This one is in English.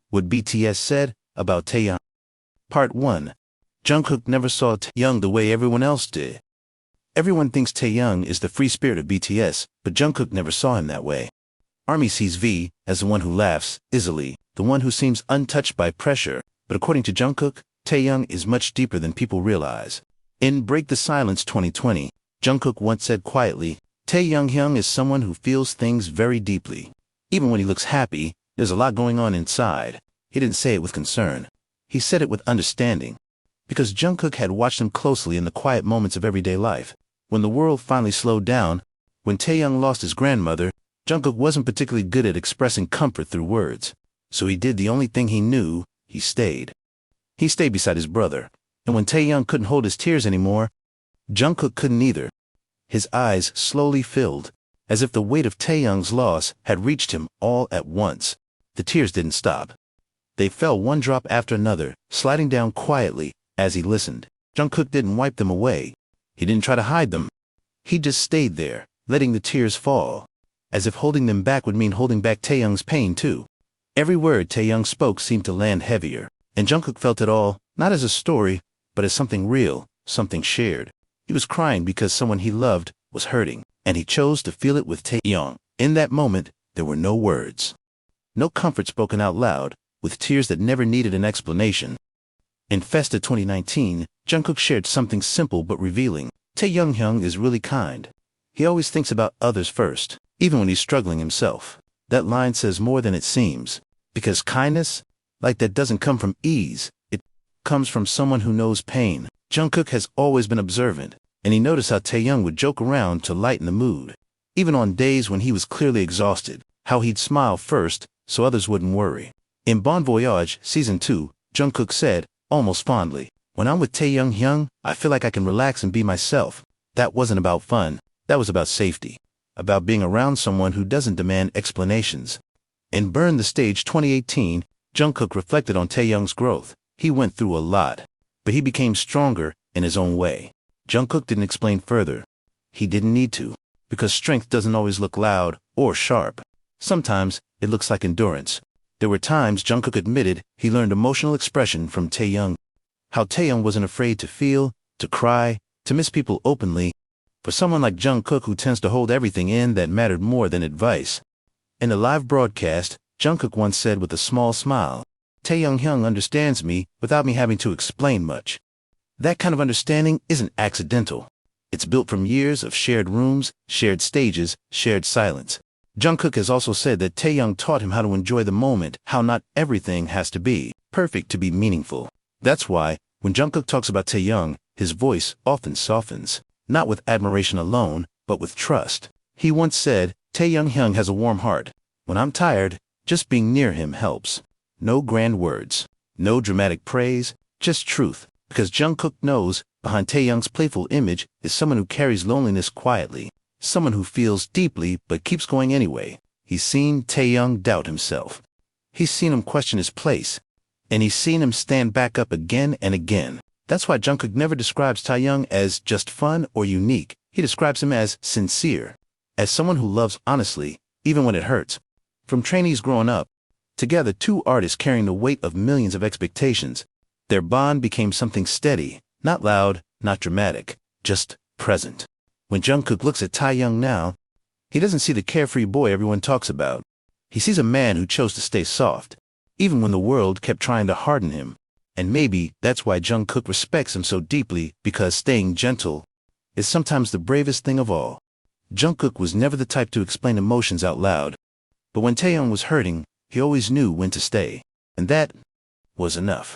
What BTS said about Taehyung. Part 1. Jungkook never saw Taehyung the way everyone else did. Everyone thinks Taehyung is the free spirit of BTS, but Jungkook never saw him that way. ARMY sees V as the one who laughs easily, the one who seems untouched by pressure, but according to Jungkook, Taehyung is much deeper than people realize. In Break the Silence 2020, Jungkook once said quietly, Taehyung is someone who feels things very deeply. Even when he looks happy, there's a lot going on inside. He didn't say it with concern. He said it with understanding. Because Jungkook had watched him closely in the quiet moments of everyday life. When the world finally slowed down, when Taehyung lost his grandmother, Jungkook wasn't particularly good at expressing comfort through words. So he did the only thing he knew, he stayed. He stayed beside his brother. And when Taehyung couldn't hold his tears anymore, Jungkook couldn't either. His eyes slowly filled, as if the weight of Taehyung's loss had reached him all at once. The tears didn't stop. They fell one drop after another, sliding down quietly as he listened. Jungkook didn't wipe them away. He didn't try to hide them. He just stayed there, letting the tears fall, as if holding them back would mean holding back Taehyung's pain too. Every word Taehyung spoke seemed to land heavier, and Jungkook felt it all, not as a story, but as something real, something shared. He was crying because someone he loved was hurting, and he chose to feel it with Taehyung. In that moment, there were no words. No comfort spoken out loud, with tears that never needed an explanation. In FESTA 2019, Jungkook shared something simple but revealing. Taehyung is really kind. He always thinks about others first, even when he's struggling himself. That line says more than it seems. Because kindness, like that, doesn't come from ease. It comes from someone who knows pain. Jungkook has always been observant, and he noticed how Taehyung would joke around to lighten the mood. Even on days when he was clearly exhausted, how he'd smile first so others wouldn't worry. In Bon Voyage Season 2, Jungkook said, almost fondly, when I'm with Taehyung, I feel like I can relax and be myself. That wasn't about fun, that was about safety. About being around someone who doesn't demand explanations. In Burn the Stage 2018, Jungkook reflected on Taehyung's growth. He went through a lot, but he became stronger in his own way. Jungkook didn't explain further. He didn't need to, because strength doesn't always look loud or sharp. Sometimes it looks like endurance. There were times Jungkook admitted he learned emotional expression from Taehyung. How Taehyung wasn't afraid to feel, to cry, to miss people openly. For someone like Jungkook who tends to hold everything in, that mattered more than advice. In a live broadcast, Jungkook once said with a small smile, Taehyung understands me without me having to explain much. That kind of understanding isn't accidental. It's built from years of shared rooms, shared stages, shared silence. Jungkook has also said that Taehyung taught him how to enjoy the moment, how not everything has to be perfect to be meaningful. That's why, when Jungkook talks about Taehyung, his voice often softens, not with admiration alone, but with trust. He once said, Taehyung has a warm heart. When I'm tired, just being near him helps. No grand words, no dramatic praise, just truth. Because Jungkook knows, behind Taehyung's playful image is someone who carries loneliness quietly. Someone who feels deeply but keeps going anyway. He's seen Taehyung doubt himself. He's seen him question his place. And he's seen him stand back up again and again. That's why Jungkook never describes Taehyung as just fun or unique. He describes him as sincere. As someone who loves honestly, even when it hurts. From trainees growing up, together two artists carrying the weight of millions of expectations, their bond became something steady, not loud, not dramatic, just present. When Jungkook looks at Taehyung now, he doesn't see the carefree boy everyone talks about. He sees a man who chose to stay soft, even when the world kept trying to harden him. And maybe that's why Jungkook respects him so deeply, because staying gentle is sometimes the bravest thing of all. Jungkook was never the type to explain emotions out loud. But when Taehyung was hurting, he always knew when to stay. And that was enough.